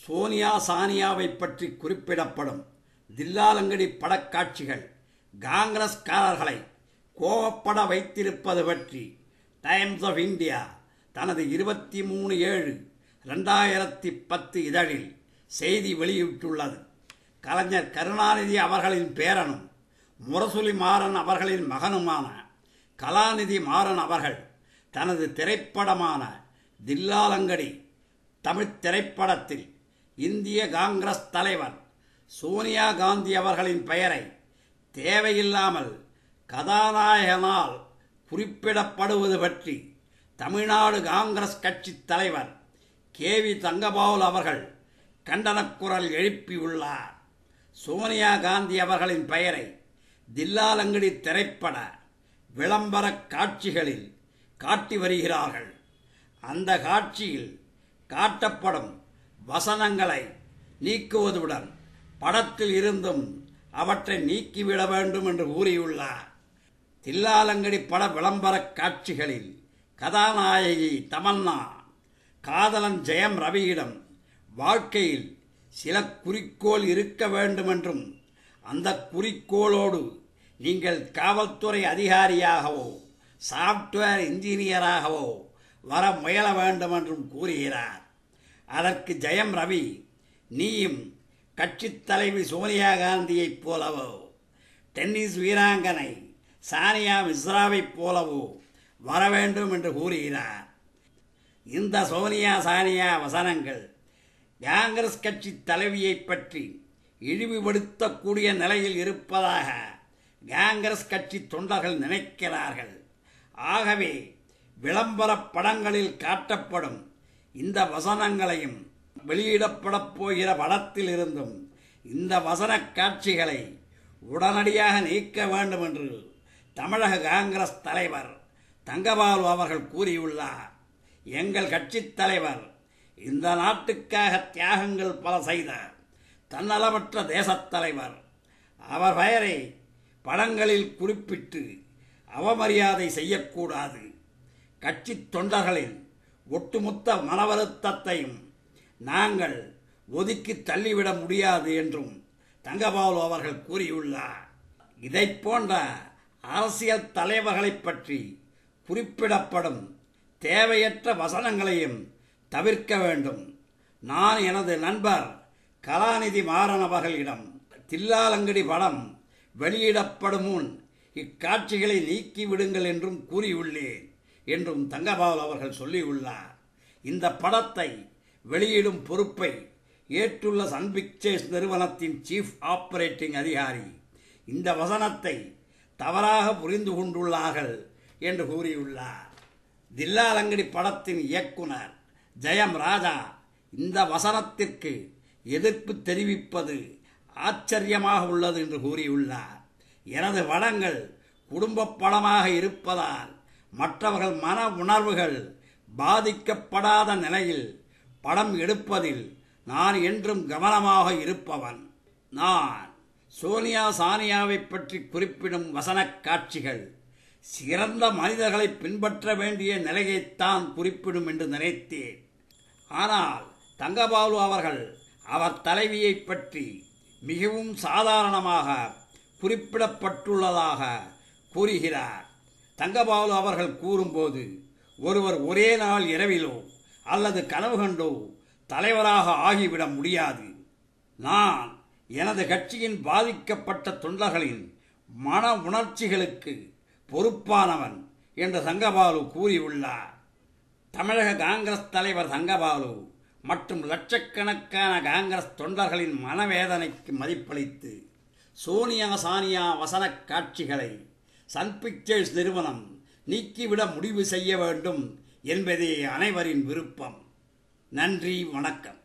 சோனியா சானியாவை பற்றி குறிப்பிடப்படும் தில்லாலங்கடி படக்காட்சிகள் காங்கிரஸ்காரர்களை கோபப்பட வைத்திருப்பது பற்றி டைம்ஸ் ஆஃப் இந்தியா தனது 23/7/2010 இதழில் செய்தி வெளியிட்டுள்ளது. கலைஞர் கருணாநிதி அவர்களின் பேரனும் முரசொலி மாறன் அவர்களின் மகனுமான கலாநிதி மாறன் அவர்கள் தனது திரைப்படமான தில்லாலங்கடி தமிழ் திரைப்படத்தில் இந்திய காங்கிரஸ் தலைவர் சோனியா காந்தி அவர்களின் பெயரை தேவையில்லாமல் கதாநாயகனால் குறிப்பிடப்படுவது பற்றி தமிழ்நாடு காங்கிரஸ் கட்சி தலைவர் KV தங்கபால் அவர்கள் கண்டனக்குரல் எழுப்பியுள்ளார். சோனியா காந்தி அவர்களின் பெயரை தில்லாலங்கடி திரைப்பட விளம்பர காட்சிகளில் காட்டி வருகிறார்கள். அந்த காட்சியில் காட்டப்படும் வசனங்களை நீக்குவதுடன் படத்தில் இருந்தும் அவற்றை நீக்கிவிட வேண்டும் என்று கூறியுள்ளார். தில்லாலங்கடி பட விளம்பர காட்சிகளில் கதாநாயகி தமன்னா காதலன் ஜெயம் ரவியிடம் வாழ்க்கையில் சில குறிக்கோள் இருக்க வேண்டுமென்றும் அந்த குறிக்கோளோடு நீங்கள் காவல்துறை அதிகாரியாகவோ சாப்ட்வேர் இன்ஜினியராகவோ வர முயல வேண்டும் என்றும் கூறுகிறார். அதற்கு ஜெயம் ரவி, நீயும் கட்சித் தலைவி சோனியா காந்தியைப் போலவோ டென்னிஸ் வீராங்கனை சானியா மிஸ்ராவைப் போலவோ வர வேண்டும் என்று கூறுகிறார். இந்த சோனியா சானியா வசனங்கள் காங்கிரஸ் கட்சி தலைவியை பற்றி இழிவுபடுத்தக்கூடிய நிலையில் இருப்பதாக காங்கிரஸ் கட்சி தொண்டர்கள் நினைக்கிறார்கள். ஆகவே விளம்பர படங்களில் காட்டப்படும் இந்த வசனங்களையும் வெளியிடப்படப் போகிற படத்தில் இருந்தும் இந்த வசன காட்சிகளை உடனடியாக நீக்க வேண்டும் என்று தமிழக காங்கிரஸ் தலைவர் தங்கபாலு அவர்கள் கூறியுள்ளார். எங்கள் கட்சித் தலைவர் இந்த நாட்டுக்காக தியாகங்கள் பல செய்த தன்னலமற்ற தேசத் தலைவர். அவர் பெயரை படங்களில் குறிப்பிட்டு அவமரியாதை செய்யக்கூடாது. கட்சி தொண்டர்களின் ஒட்டுமொத்த மனவருத்தத்தையும் நாங்கள் ஒதுக்கி தள்ளிவிட முடியாது என்றும் தங்கபாலு அவர்கள் கூறியுள்ளார். இதை போன்ற அரசியல் தலைவர்களை பற்றி குறிப்பிடப்படும் தேவையற்ற வசனங்களையும் தவிர்க்க வேண்டும். நான் எனது நண்பர் கலாநிதி மாறன் அவர்களிடம் தில்லாலங்கடி படம் வெளியிடப்படும் முன் இக்காட்சிகளை நீக்கிவிடுங்கள் என்றும் கூறியுள்ளேன் என்றும் தங்கபாலு அவர்கள் சொல்லியுள்ளார். இந்த படத்தை வெளியிடும் பொறுப்பை ஏற்றுள்ள சன் பிக்சர்ஸ் நிறுவனத்தின் சீஃப் ஆபரேட்டிங் அதிகாரி இந்த வசனத்தை தவறாக புரிந்து கொண்டுள்ளார்கள் என்று கூறியுள்ளார். தில்லாலங்கடி படத்தின் இயக்குனர் ஜெயம் ராஜா இந்த வசனத்திற்கு எதிர்ப்பு தெரிவிப்பது ஆச்சரியமாக உள்ளது என்று கூறியுள்ளார். எனது படங்கள் குடும்ப படமாக இருப்பதால் மற்றவர்கள் மன உணர்வுகள் பாதிக்கப்படாத நிலையில் படம் எடுப்பதில் நான் என்றும் கவனமாக இருப்பவன். நான் சோனியா சானியாவை பற்றி குறிப்பிடும் வசன காட்சிகள் சிறந்த மனிதர்களை பின்பற்ற வேண்டிய நிலையைத்தான் குறிப்பிடும் என்று நினைத்தேன். ஆனால் தங்கபாலு அவர்கள் அவர் தலைவியை பற்றி மிகவும் சாதாரணமாக குறிப்பிடப்பட்டுள்ளதாக கூறுகிறார். தங்கபாலு அவர்கள் கூறும்போது ஒருவர் ஒரே நாள் இரவிலோ அல்லது கனவு கண்டோ தலைவராக ஆகிவிட முடியாது. நான் எனது கட்சியின் பாதிக்கப்பட்ட தொண்டர்களின் மன உணர்ச்சிகளுக்கு பொறுப்பானவன் என்று தங்கபாலு கூறியுள்ளார். தமிழக காங்கிரஸ் தலைவர் தங்கபாலு மற்றும் லட்சக்கணக்கான காங்கிரஸ் தொண்டர்களின் மனவேதனைக்கு மதிப்பளித்து சோனியா சானியா வசன காட்சிகளை சன் பிக்சர்ஸ் நிறுவனம் நீக்கிவிட முடிவு செய்ய வேண்டும் என்பதே அனைவரின் விருப்பம். நன்றி, வணக்கம்.